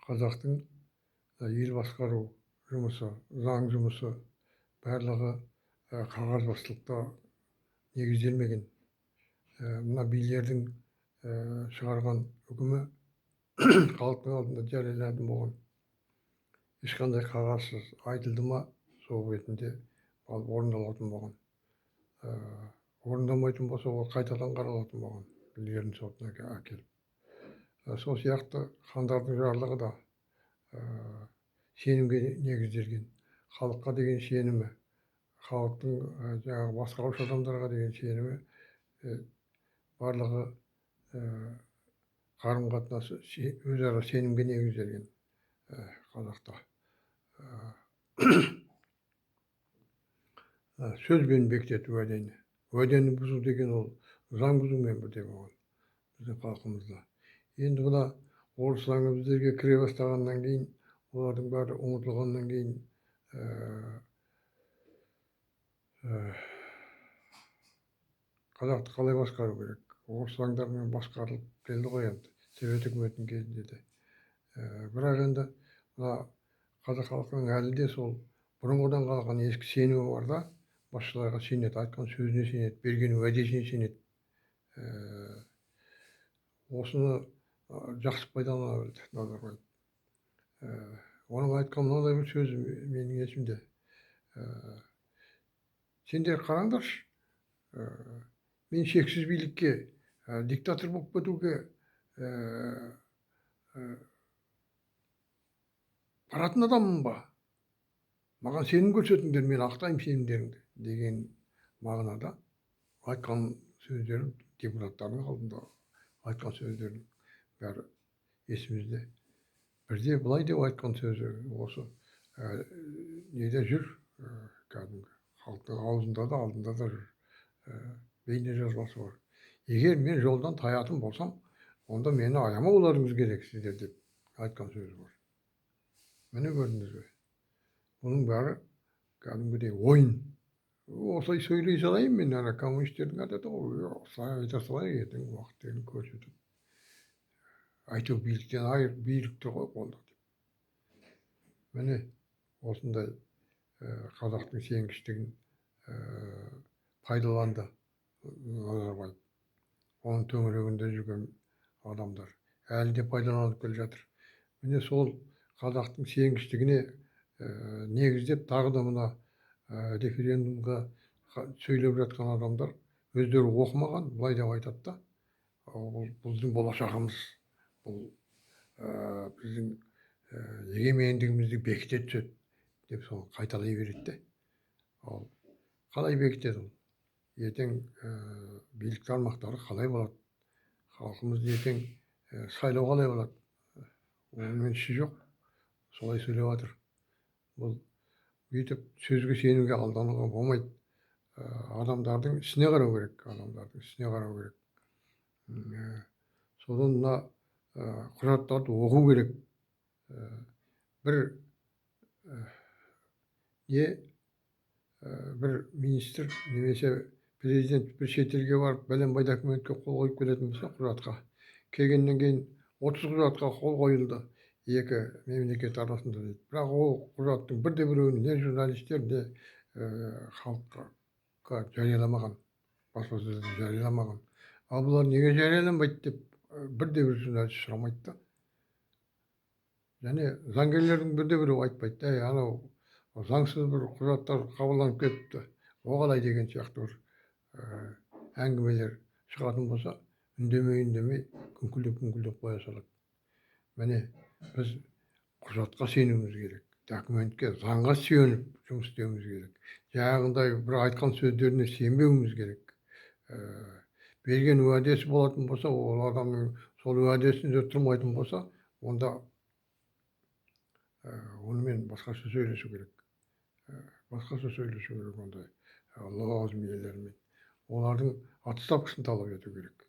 қазақтың ел басқару жұмысы, заң жұмысы барлығы қағазбастылықта негізделмеген. Мына билердің шығарған үкімі халықтың алдында жарияланатын болған. Ешқандай қағазсыз айтылды ма, сол бетінде орындалатын болған. Орындамайтын болса, ол қайтадан қаралатын болған, билердің сотына әкеліп. Сол сияқты хандардың жарлығы да сенімге негізделген. Халыққа деген сенімі, халықтың жаңағы басқарушы адамдарға деген сенімі барлығы қарым қатынасы өзара сенімге негізделген қазақта. Сөзбен бекітеді уәдені. Уәдені бұзу деген ол заң бұзумен бірдей болған біздің халқымызда. Енді мына орыс заңы біздерге кіре бастағаннан кейін, олардың бәрі ұмытылғаннан кейін қазақты қалай басқару керек? Орыс заңдарымен басқарылып келді ғой енді, совет үкіметінің кезінде де. Бірақ енді мына қазақ халқының әлі де сол бұрынғыдан қалған ескі сенімі бар да, басшыларға сенеді, айтқан сөзіне сенеді, берген уәдесіне сенеді. Осыны жақсы пайдалана білді Назарбаев. Оның айтқан мынандай бір сөзі менің есімде. Сендер қараңдаршы, мен шексіз билікке, диктатор болып кетуге баратын адаммын ба? Маған сенім көрсетіңдер, мен ақтаймын сенімдеріңді деген мағынада айтқан сөздерін, депутаттардың алдында айтқан сөздерін бәрі есімізде. Бірде былай деп айтқан сөзі осы неде жүр, кәдімгі халықтың аузында да алдында да жүр, бейне жазбасы бар. Егер мен жолдан таятын болсам, онда мені аямауларыңыз керек сіздер деп айтқан сөзі бар. Міне көрдіңіз бе? Бұның бәрі кәдімгідей ойын. Осылай сөйлей салайын мен, ана коммунистердің әдеті ғой, осылай айта салайын, ертең уақытын көрсетіп. Әйтеу биліктен айырып, билікті ғой қолда деп. Міне осындай қазақтың сенгіштігін пайдаланды Назарбаев. Оның төңірегінде жүрген адамдар әлі де пайдаланып келе жатыр. Міне сол қазақтың сенгіштігіне негіздеп тағы да мына референдумға сөйлеп жатқан адамдар өздері оқымаған, былай деп айтады да, бұл біздің болашағымыз, бұл біздің егемендігімізді бекіте түседі деп соны қайталай береді. Ал қалай бекітеді ол? Ертең билік тармақтары қалай болады? Халқымыз ертең сайлау қалай болады? Онымен іші жоқ. Солай сөйлеп жатыр. Бұл бүйтіп сөзге сенуге алдануға болмайды. Адамдардың ісіне қарау керек, адамдардың ісіне қарау керек. Содан мына құжаттарды оқу керек. Бір бір министр немесе президент бір шетелге барып бәленбай документке қол қойып келетін болса, құжатқа келгеннен кейін 30 құжатқа қол қойылды екі мемлекет арасында дейді. Бірақ ол құжаттың бірде-біреуін не журналистер, не халыққа жарияламаған, баспасөзде жарияламаған. Ал бұлар неге жарияланбайды деп бірде-бір журналист сұрамайды да. Және заңгерлердің бірде-біреуі айтпайды, анау заңсыз бір құжаттар қабылданып кетіпті, о қалай деген сияқты бір әңгімелер шығатын болса, үндемей күңкілдеп қоя салады. Міне біз құжатқа сенуіміз керек, документке, заңға сүйеніп жұмыс істеуіміз керек. Жаңағындай бір айтқан сөздеріне сенбеуіміз керек. Берген уәдесі болатын болса, ол адамның сол уәдесінде тұрмайтын болса, онда онымен басқаша сөйлесу керек. Басқаша сөйлесу керек ондай лауазым иелерімен. Олардың отставкасын талап ету керек.